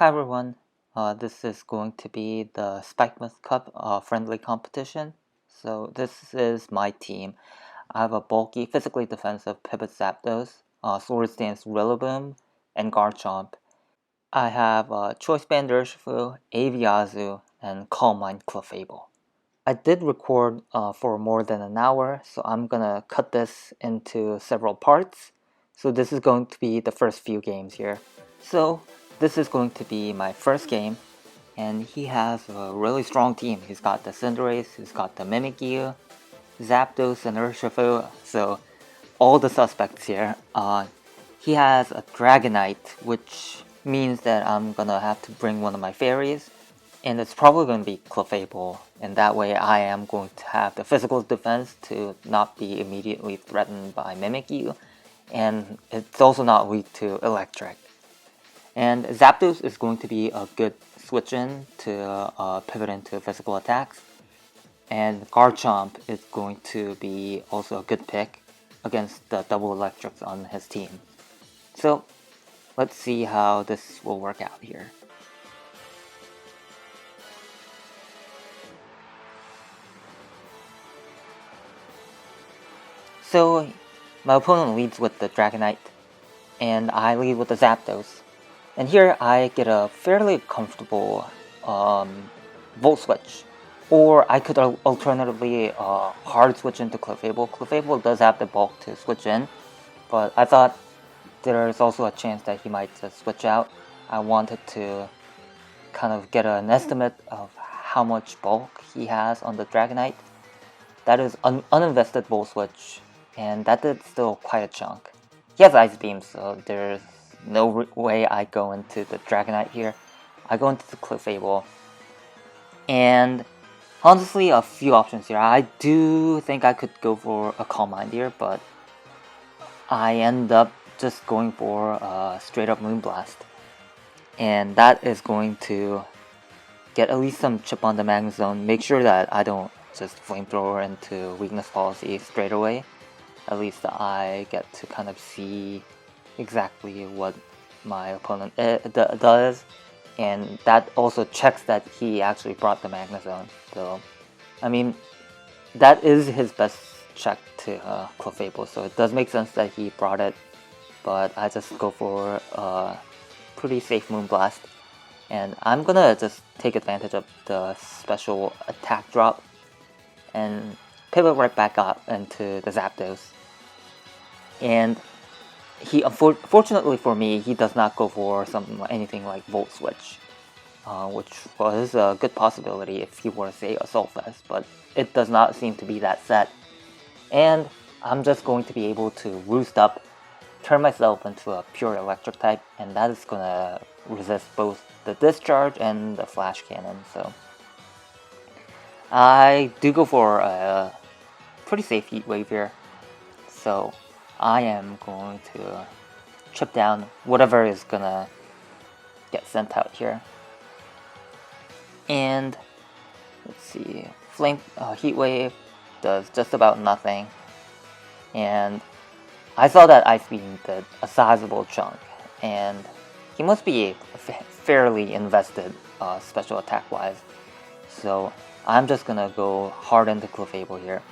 Hi everyone, this is going to be the Spikemuth Cup friendly competition. So this is my team. I have a bulky, physically defensive Pivot Zapdos, Sword Stance Rillaboom, and Garchomp. I have Choice Band Urshifu, Aviazu, and Calm Mind Clefable. I did record for more than an hour, so I'm gonna cut this into several parts. So this is going to be the first few games here. So this is going to be my first game, and he has a really strong team. He's got the Cinderace, he's got the Mimikyu, Zapdos, and Urshifu, so all the suspects here. He has a Dragonite, which means that I'm gonna have to bring one of my fairies, and it's probably going to be Clefable, and that way I am going to have the physical defense to not be immediately threatened by Mimikyu, and it's also not weak to Electric. And Zapdos is going to be a good switch-in to pivot into physical attacks, and Garchomp is going to be also a good pick against the double electrics on his team. So let's see how this will work out here. So my opponent leads with the Dragonite, and I lead with the Zapdos. And here I get a fairly comfortable Volt Switch. Or I could alternatively hard switch into Clefable. Clefable does have the bulk to switch in, but I thought there's also a chance that he might switch out. I wanted to kind of get an estimate of how much bulk he has on the Dragonite. That is uninvested Volt Switch, and that did still quite a chunk. He has Ice Beam, so there's no way I go into the Dragonite here. I go into the Clefable, and honestly, a few options here. I do think I could go for a Calm Mind here, but I end up just going for a straight up Moonblast. And that is going to get at least some chip on the Magnezone. Make sure that I don't just Flamethrower into Weakness Policy straight away. At least I get to kind of see exactly what my opponent does. And that also checks that he actually brought the Magnezone. So, I mean, that is his best check to Clefable, so it does make sense that he brought it. But I just go for a pretty safe Moonblast. And I'm gonna just take advantage of the special attack drop and pivot right back up into the Zapdos. And he, unfortunately for me, he does not go for anything like Volt Switch, which was a good possibility if he were to say Assault Vest, but it does not seem to be that set. And I'm just going to be able to roost up, turn myself into a pure electric type, and that is gonna resist both the Discharge and the Flash Cannon, so I do go for a pretty safe Heat Wave here. So I am going to chip down whatever is gonna get sent out here. And let's see, Heat Wave does just about nothing. And I saw that Ice Beam did a sizable chunk, and he must be fairly invested special attack wise. So I'm just gonna go hard into Clefable here.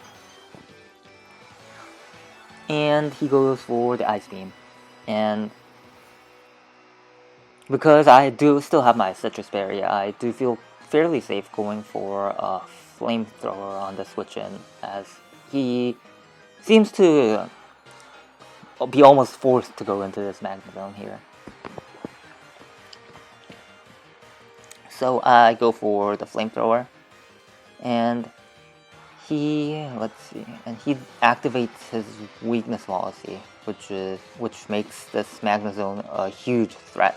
And he goes for the Ice Beam. And because I do still have my Citrus Berry, I do feel fairly safe going for a Flamethrower on the switch-in, as he seems to be almost forced to go into this Magnezone here. So I go for the Flamethrower, and he activates his Weakness Policy, which makes this Magnezone a huge threat.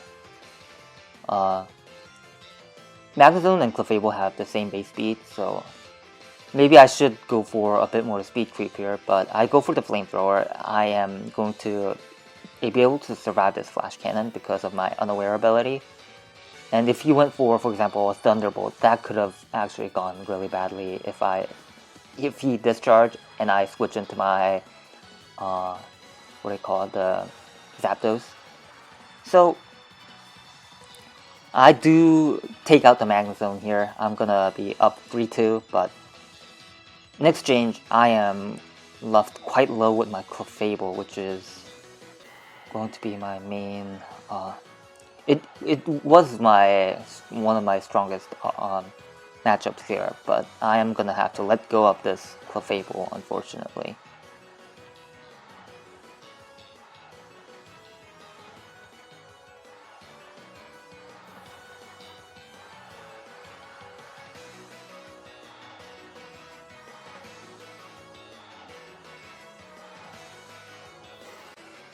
Magnezone and Clefable have the same base speed, so maybe I should go for a bit more speed creep here, but I go for the Flamethrower. I am going to be able to survive this Flash Cannon because of my Unaware ability. And if he went for example, a Thunderbolt, that could have actually gone really badly if he discharged and I switch into my the Zapdos. So I do take out the Magma Zone here. I'm gonna be up 3-2, but next change, I am left quite low with my Clefable, which is going to be my main. It was one of my strongest matchups here, but I am gonna have to let go of this Clefable, unfortunately.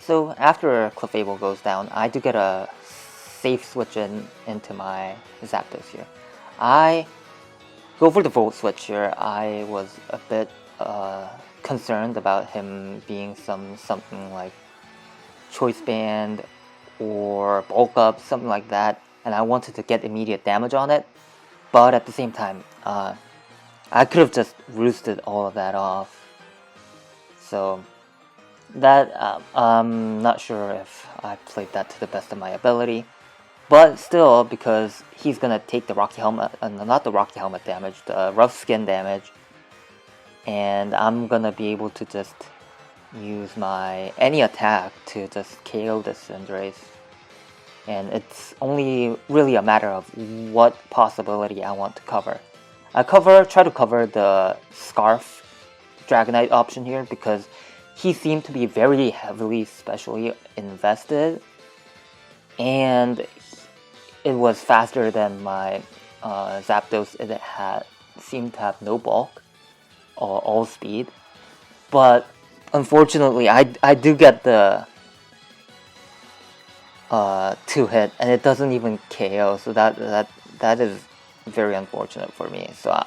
So after Clefable goes down, I do get a safe switch into my Zapdos here. I go for the Volt Switch here. I was a bit concerned about him being something like Choice Band or Bulk Up, something like that, and I wanted to get immediate damage on it. But at the same time, I could have just roosted all of that off. So that I'm not sure if I played that to the best of my ability. But still, because he's gonna take the Rocky Helmet, not the Rocky Helmet damage, the Rough Skin damage, and I'm gonna be able to just use my any attack to just KO this Cinderace. And it's only really a matter of what possibility I want to cover. I try to cover the Scarf Dragonite option here because he seemed to be very heavily specially invested, and it was faster than my Zapdos. It seemed to have no bulk or all speed, but unfortunately I do get the 2-hit, and it doesn't even KO, so that is very unfortunate for me. So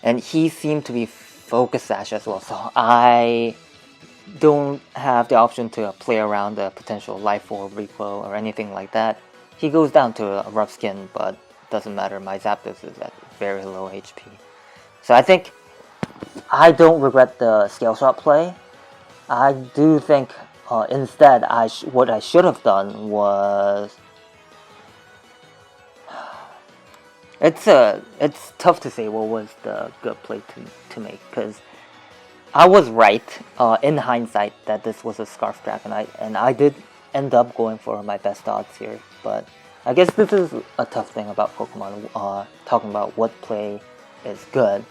and he seemed to be Focus Sash as well, so I don't have the option to play around the potential Life Orb recoil or anything like that. He goes down to a Rough Skin, but doesn't matter, my Zapdos is at very low HP. So I think I don't regret the Scale Shot play. I do think instead what I should have done was... It's tough to say what was the good play to make, because I was right in hindsight that this was a Scarf Dragonite, and I did end up going for my best odds here. But I guess this is a tough thing about Pokemon, talking about what play is good,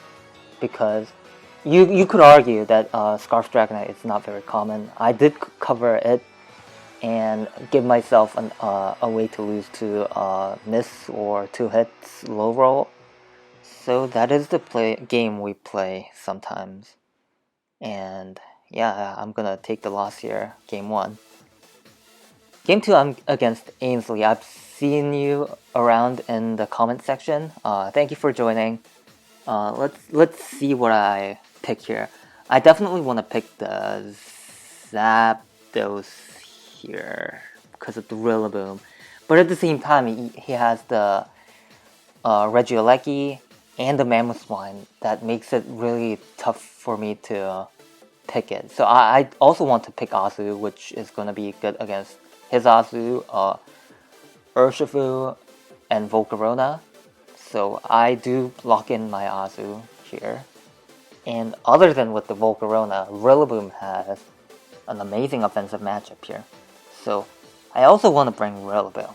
because you could argue that Scarf Dragonite is not very common. I did cover it and give myself a way to lose to miss or 2 hits low roll. So that is the game we play sometimes. And yeah, I'm gonna take the loss here, game 1. Game 2, I'm against Ainsley. I've seen you around in the comment section. Thank you for joining. Let's see what I pick here. I definitely want to pick the Zapdos here because of the Rillaboom, but at the same time he has the Regieleki and the Mamoswine that makes it really tough for me to pick it. So I also want to pick Azu, which is going to be good against his Azu, Urshifu, and Volcarona. So I do lock in my Azu here. And other than with the Volcarona, Rillaboom has an amazing offensive matchup here. So I also want to bring Rillaboom.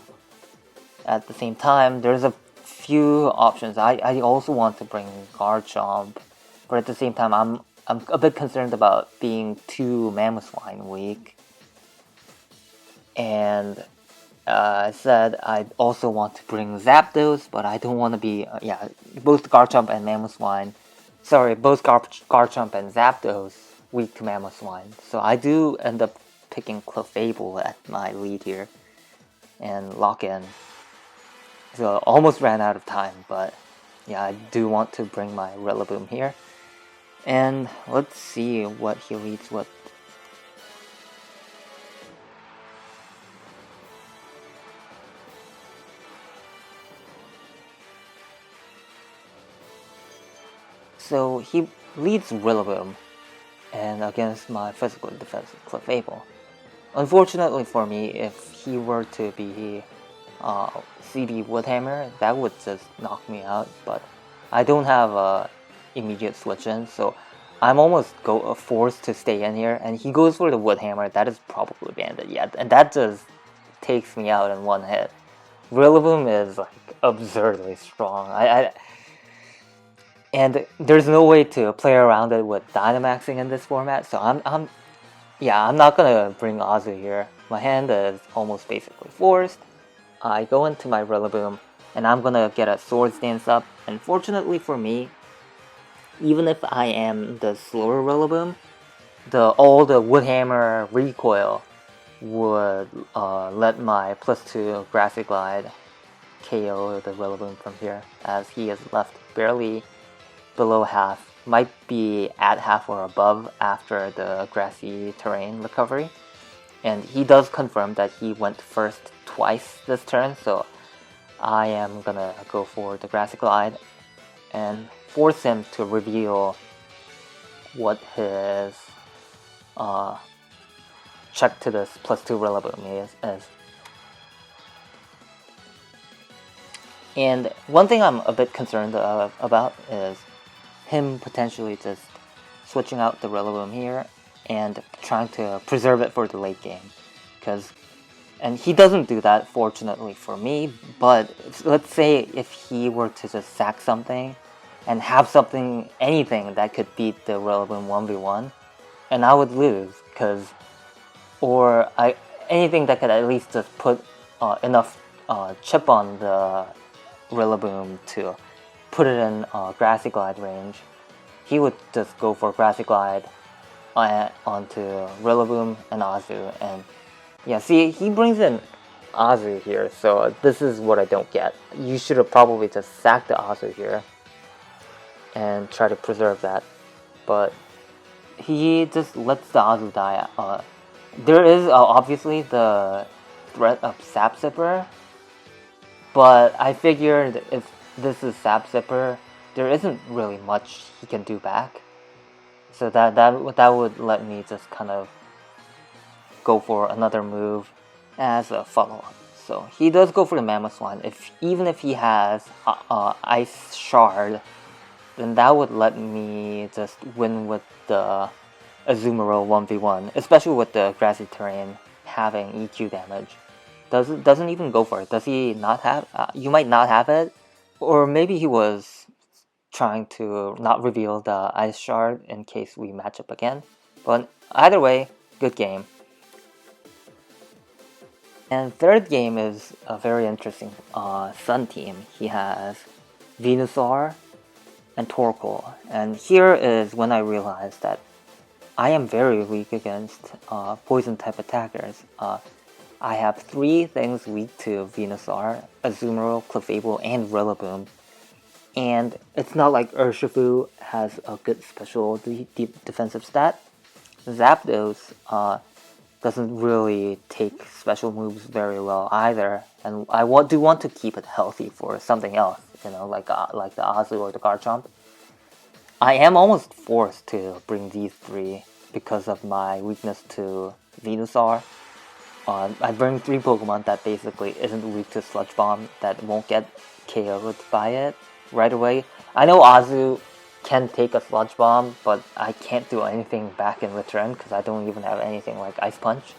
At the same time, there's a few options. I also want to bring Garchomp, but at the same time, I'm a bit concerned about being too Mamoswine weak. And I said I also want to bring Zapdos, but I don't want to be both Garchomp and Mamoswine. Sorry, both Garchomp and Zapdos weak to Mamoswine. So I do end up picking Clefable at my lead here and lock in. So almost ran out of time, but yeah, I do want to bring my Rillaboom here. And let's see what he leads with. So he leads Rillaboom, and against my physical defensive Clefable. Unfortunately for me, if he were to be CB Woodhammer, that would just knock me out, but I don't have a immediate switch in, so I'm almost forced to stay in here, and he goes for the Woodhammer. That is probably banded, yeah, and that just takes me out in one hit. Rillaboom is like absurdly strong. And there's no way to play around it with Dynamaxing in this format, so I'm not gonna bring Azu here. My hand is almost basically forced. I go into my Rillaboom, and I'm gonna get a Swords Dance up, and fortunately for me, even if I am the slower Rillaboom, all the Woodhammer recoil would let my +2 Grassy Glide KO the Rillaboom from here, as he is left barely below half, might be at half or above after the grassy terrain recovery. And he does confirm that he went first twice this turn, so I am gonna go for the Grassy Glide and force him to reveal what his check to this +2 Rillaboom is. And one thing I'm a bit concerned about is him potentially just switching out the Rillaboom here and trying to preserve it for the late game. And he doesn't do that, fortunately for me, but let's say if he were to just sack something and have anything that could beat the Rillaboom 1v1, and I would lose, anything that could at least just put enough chip on the Rillaboom to put it in Grassy Glide range. He would just go for Grassy Glide onto Rillaboom and Azu, and yeah, see, he brings in Azu here, so this is what I don't get. You should have probably just sacked the Azu here and try to preserve that, but he just lets the Azu die. There is obviously the threat of Sap Sipper, but I figured if this is Sap Sipper, there isn't really much he can do back. So that would let me just kind of go for another move as a follow-up. So he does go for the Mamoswine. Even if he has Ice Shard, then that would let me just win with the Azumarill 1v1, especially with the grassy terrain having EQ damage. Doesn't even go for it. Does he not have? You might not have it, or maybe he was trying to not reveal the Ice Shard in case we match up again. But either way, good game. And third game is a very interesting Sun team. He has Venusaur and Torkoal, and here is when I realized that I am very weak against poison type attackers. I have 3 things weak to Venusaur: Azumarill, Clefable, and Rillaboom. And it's not like Urshifu has a good special deep defensive stat. Zapdos doesn't really take special moves very well either, and I do want to keep it healthy for something else, like the Azu or the Garchomp. I am almost forced to bring these 3 because of my weakness to Venusaur. I bring 3 Pokemon that basically isn't weak to Sludge Bomb, that won't get KO'd by it right away. I know Azu can take a Sludge Bomb, but I can't do anything back in return because I don't even have anything like Ice Punch.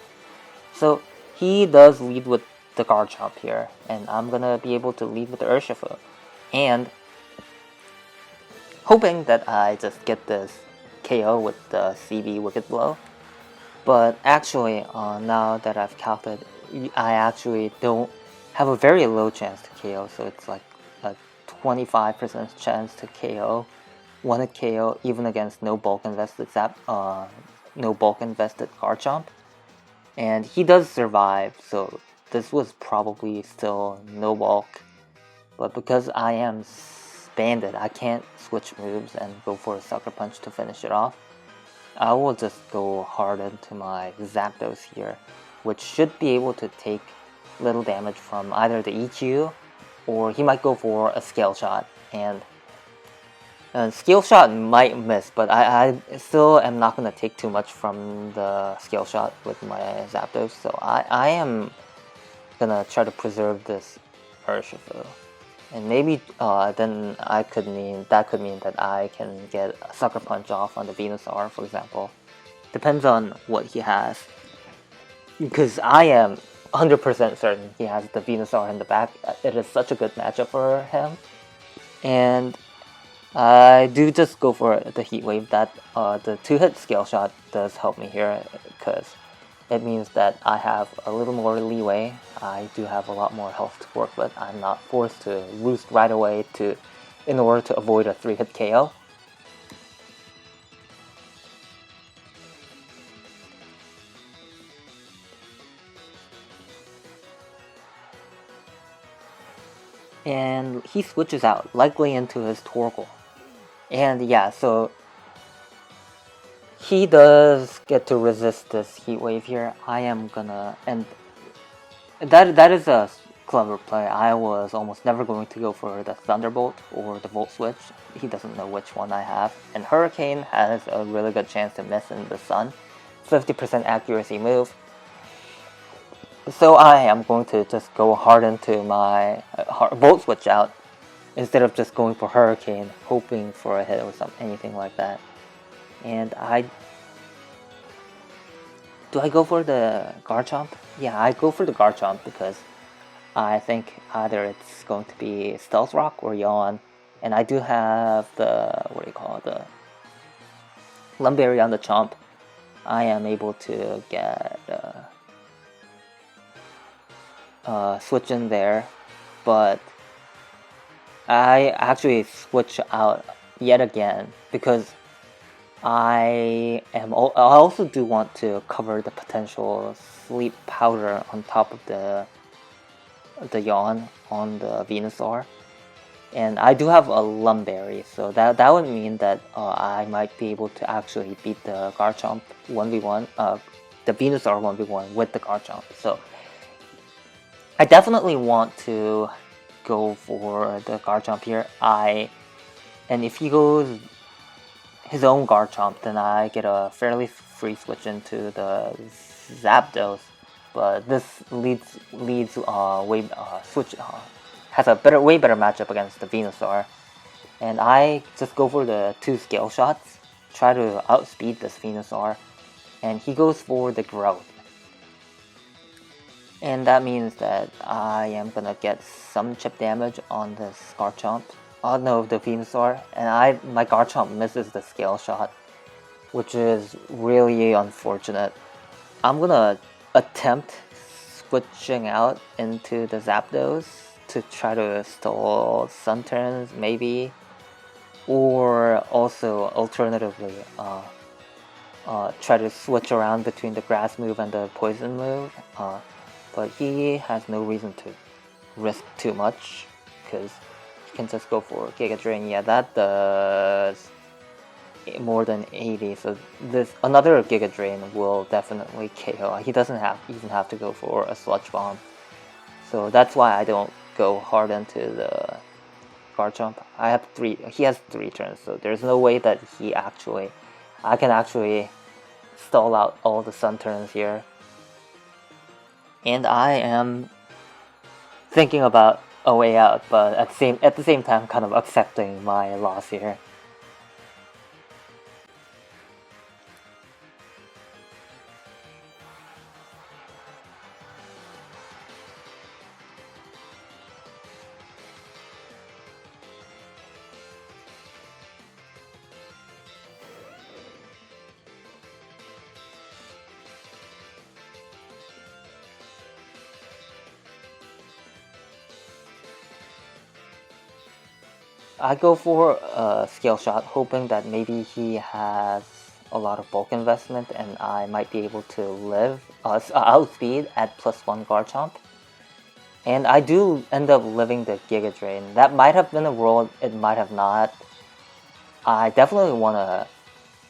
So he does lead with the Garchomp here, and I'm gonna be able to lead with the Urshifu. And hoping that I just get this KO with the CB Wicked Blow. But actually, now that I've calculated, I actually don't have a very low chance to KO, so it's like a 25% chance to KO. One hit KO even against no bulk invested Garchomp. And he does survive, so this was probably still no bulk. But because I am banded, I can't switch moves and go for a Sucker Punch to finish it off. I will just go hard into my Zapdos here, which should be able to take little damage from either the EQ, or he might go for a Scale Shot, and Scale Shot might miss, but I still am not going to take too much from the Scale Shot with my Zapdos, so I am gonna try to preserve this Urshifu. And maybe then that could mean that I can get a Sucker Punch off on the Venusaur, for example. Depends on what he has. Because I am 100% certain he has the Venusaur in the back. It is such a good matchup for him. And I do just go for the Heat Wave. That the 2-hit Scale Shot does help me here, because it means that I have a little more leeway. I do have a lot more health to work with. I'm not forced to roost right away in order to avoid a 3-hit KO. And he switches out, likely into his Torkoal. And yeah, so he does get to resist this Heat Wave here. I am gonna, and that is a clever play. I was almost never going to go for the Thunderbolt or the Volt Switch. He doesn't know which one I have. And Hurricane has a really good chance to miss in the sun. 50% accuracy move. So I am going to just go hard into my Volt Switch out, instead of just going for Hurricane, hoping for a hit or anything like that. And do I go for the Garchomp? Yeah, I go for the Garchomp because I think either it's going to be Stealth Rock or Yawn. And I do have the, the Lumberry on the Chomp. I am able to get switch in there, but I actually switch out yet again because I also do want to cover the potential Sleep Powder on top of the Yawn on the Venusaur. And I do have a Lumberry, so that would mean that I might be able to actually beat the Garchomp 1v1, the Venusaur 1v1 with the Garchomp. So I definitely want to go for the Garchomp here. And if he goes his own Garchomp, then I get a fairly free switch into the Zapdos. But this has a way better matchup against the Venusaur. And I just go for the 2 Scale Shots, try to outspeed this Venusaur, and he goes for the Growth. And that means that I am gonna get some chip damage on this Garchomp. Oh no, the Venusaur, and my Garchomp misses the Scale Shot, which is really unfortunate. I'm gonna attempt switching out into the Zapdos to try to stall Sun turns, maybe, or also alternatively try to switch around between the Grass move and the Poison move. But he has no reason to risk too much, because he can just go for Giga Drain. Yeah, that does more than 80, so another Giga Drain will definitely KO. He doesn't even have to go for a Sludge Bomb. So that's why I don't go hard into the Garchomp. He has 3 turns, so there's no way that I can actually stall out all the Sun turns here. And I am thinking about a way out, but at the same time kind of accepting my loss here. I go for a Scale Shot, hoping that maybe he has a lot of bulk investment and I might be able to outspeed at +1 Garchomp. And I do end up living the Giga Drain. That might have been a roll, it might have not. I definitely want to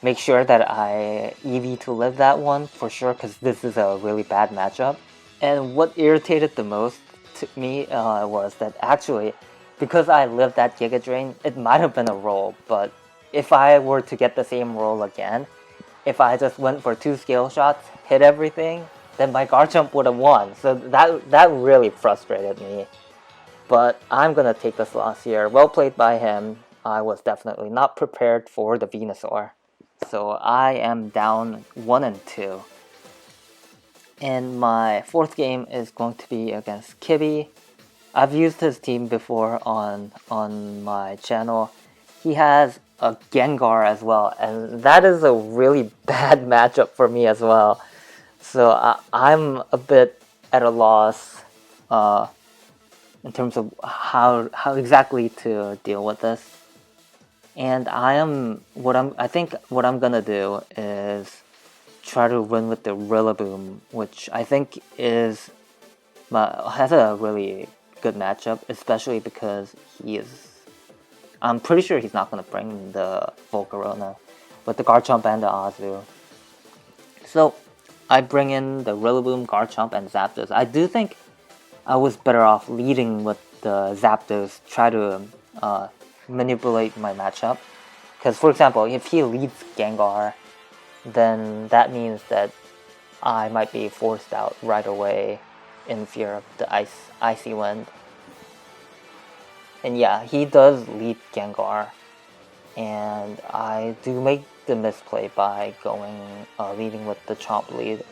make sure that I EV to live that one for sure, because this is a really bad matchup. And what irritated the most to me was that actually, because I lived that Giga Drain, it might have been a roll, but if I were to get the same roll again, if I just went for 2 Scale Shots, hit everything, then my Garchomp would have won. So that really frustrated me. But I'm gonna take this loss here. Well played by him. I was definitely not prepared for the Venusaur. So I am down 1 and 2. And my fourth game is going to be against Kibby. I've used his team before on my channel. He has a Gengar as well, and that is a really bad matchup for me as well. So I'm a bit at a loss in terms of how exactly to deal with this. And I think what I'm gonna do is try to win with the Rillaboom, which I think has a really good matchup, especially because I'm pretty sure he's not gonna bring the Volcarona with the Garchomp and the Azu. So I bring in the Rillaboom, Garchomp, and Zapdos. I do think I was better off leading with the Zapdos, try to manipulate my matchup. Because, for example, if he leads Gengar, then that means that I might be forced out right away in fear of the Icy Wind. And yeah, he does lead Gengar, and I do make the misplay by going leading with the Chomp lead.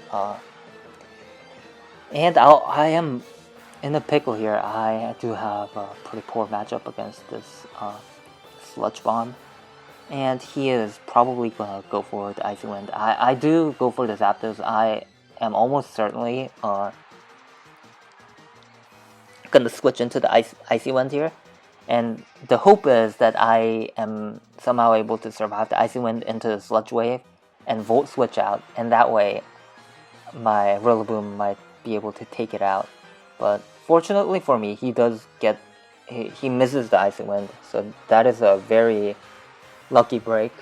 And I am in a pickle here. I do have a pretty poor matchup against this Sludge Bomb. And he is probably gonna go for the Icy Wind. I do go for the Zapdos. I am almost certainly gonna switch into the Icy Wind here. And the hope is that I am somehow able to survive the Icy Wind into the Sludge Wave and Volt Switch out. And that way, my Rillaboom might be able to take it out. But fortunately for me, he misses the Icy Wind. So that is a very lucky break.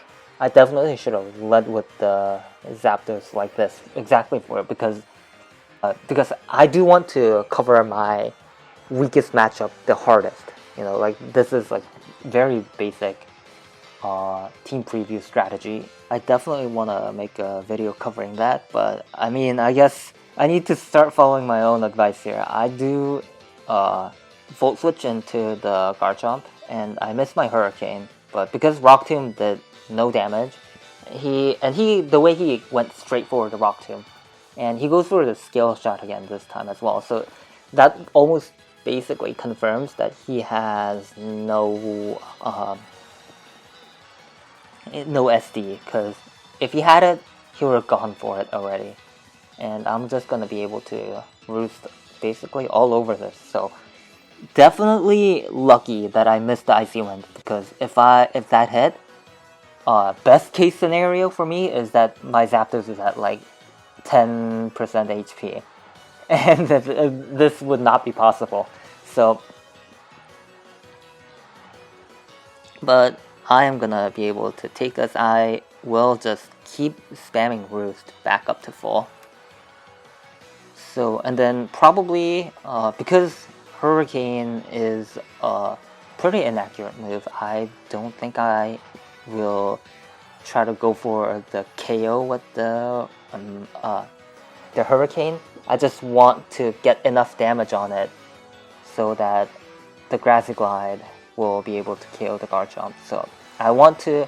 I definitely should have led with the Zapdos like this exactly for it because I do want to cover my weakest matchup the hardest. You know, like this is like very basic team preview strategy. I definitely want to make a video covering that, but I mean, I guess I need to start following my own advice here. I do Volt Switch into the Garchomp, and I missed my Hurricane. But because Rock Tomb did no damage, the way he went straight for the Rock Tomb, and he goes for the Scale Shot again this time as well. So that almost basically confirms that he has no SD. Because if he had it, he would have gone for it already. And I'm just gonna be able to roost basically all over this. So definitely lucky that I missed the Icy Wind, because if that hit, best case scenario for me is that my Zapdos is at like 10% HP, and this would not be possible. So, but I am gonna be able to take this. I will just keep spamming Roost back up to full. So, and then probably because Hurricane is a pretty inaccurate move, I don't think I will try to go for the KO with the Hurricane. I just want to get enough damage on it so that the Grassy Glide will be able to KO the Garchomp. So I want to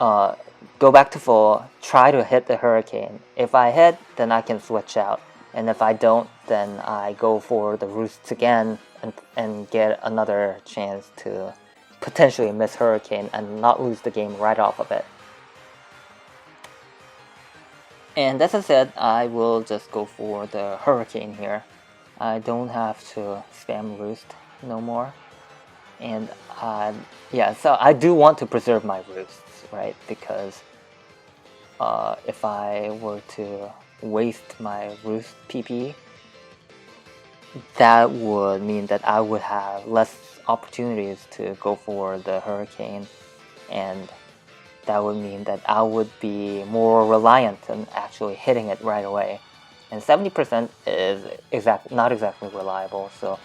go back to full, try to hit the Hurricane. If I hit, then I can switch out. And if I don't, then I go for the Roosts again and get another chance to potentially miss Hurricane and not lose the game right off of it. And as I said, I will just go for the Hurricane here. I don't have to spam Roost no more. And yeah, so I do want to preserve my Roosts, right? Because if I were to waste my Roost PP, that would mean that I would have less opportunities to go for the Hurricane, and that would mean that I would be more reliant on actually hitting it right away. And 70% is not exactly reliable, so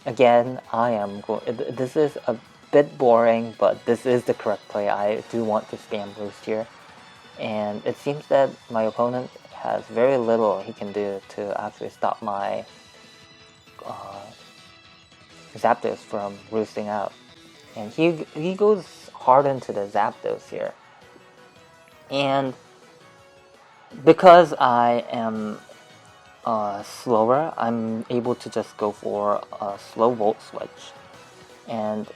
again, this is a bit boring, but this is the correct play. I do want to spam Roost here. And it seems that my opponent has very little he can do to actually stop my Zapdos from roosting out. And he goes hard into the Zapdos here. And because I am slower, I'm able to just go for a slow Volt Switch. And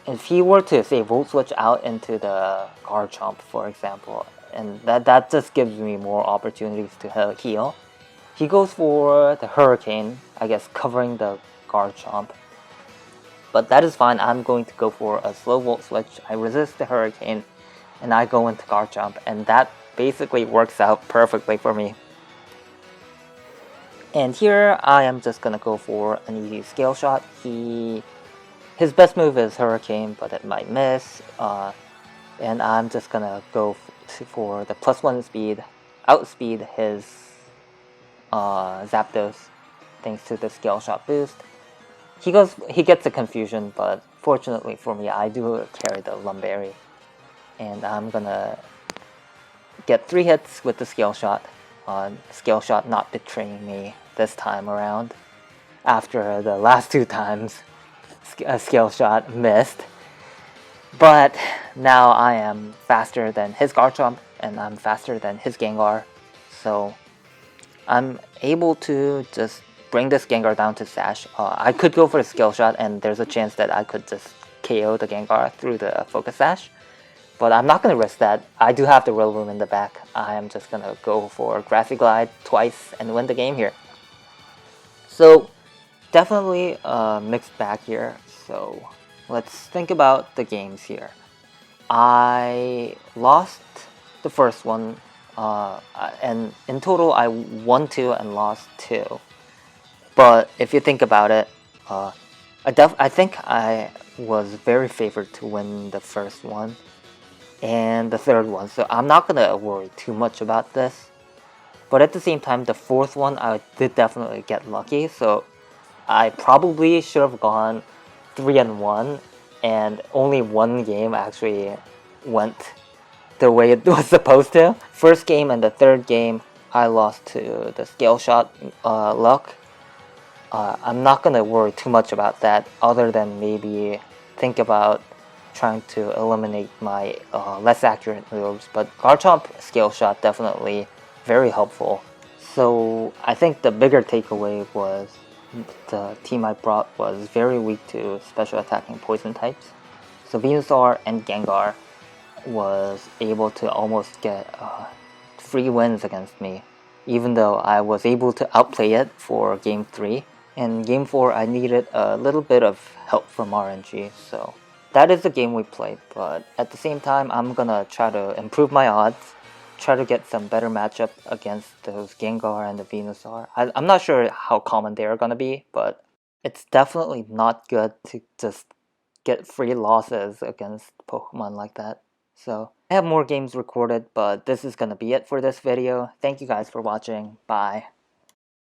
if he were to, say, Volt Switch out into the Garchomp, for example, and that just gives me more opportunities to heal. He goes for the Hurricane, I guess, covering the Garchomp. But that is fine. I'm going to go for a slow Volt Switch. I resist the Hurricane, and I go into Garchomp, and that basically works out perfectly for me. And here I am just gonna go for an easy Scale Shot. His best move is Hurricane, but it might miss. And I'm just gonna go for the +1 speed, outspeed his Zapdos, thanks to the Scale Shot boost. He gets a confusion, but fortunately for me, I do carry the Lumberry. And I'm gonna get 3 hits with the Scale Shot. Scale Shot not betraying me this time around, after the last 2 times a Scale Shot missed. But now I am faster than his Garchomp, and I'm faster than his Gengar, so I'm able to just bring this Gengar down to Sash. I could go for a Scale Shot, and there's a chance that I could just KO the Gengar through the Focus Sash. But I'm not going to risk that. I do have the Rillaboom in the back. I am just going to go for Grassy Glide twice and win the game here. So, definitely a mixed bag here. So, let's think about the games here. I lost the first one, and in total I won 2 and lost 2. But if you think about it, I think I was very favored to win the first one and the third one, so I'm not gonna worry too much about this. But at the same time, the fourth one I did definitely get lucky, so I probably should have gone 3-1, and only one game actually went the way it was supposed to. First game and the third game, I lost to the Scale Shot luck. I'm not gonna worry too much about that, other than maybe think about trying to eliminate my less accurate moves. But Garchomp Scale Shot definitely very helpful. So I think the bigger takeaway was the team I brought was very weak to special attacking poison types. So Venusaur and Gengar was able to almost get 3 wins against me, even though I was able to outplay it for Game 3. In Game 4, I needed a little bit of help from RNG, so that is the game we played. But at the same time, I'm gonna try to improve my odds, try to get some better matchup against those Gengar and the Venusaur. I'm not sure how common they are gonna be, but it's definitely not good to just get free losses against Pokemon like that. So I have more games recorded, but this is gonna be it for this video. Thank you guys for watching. Bye.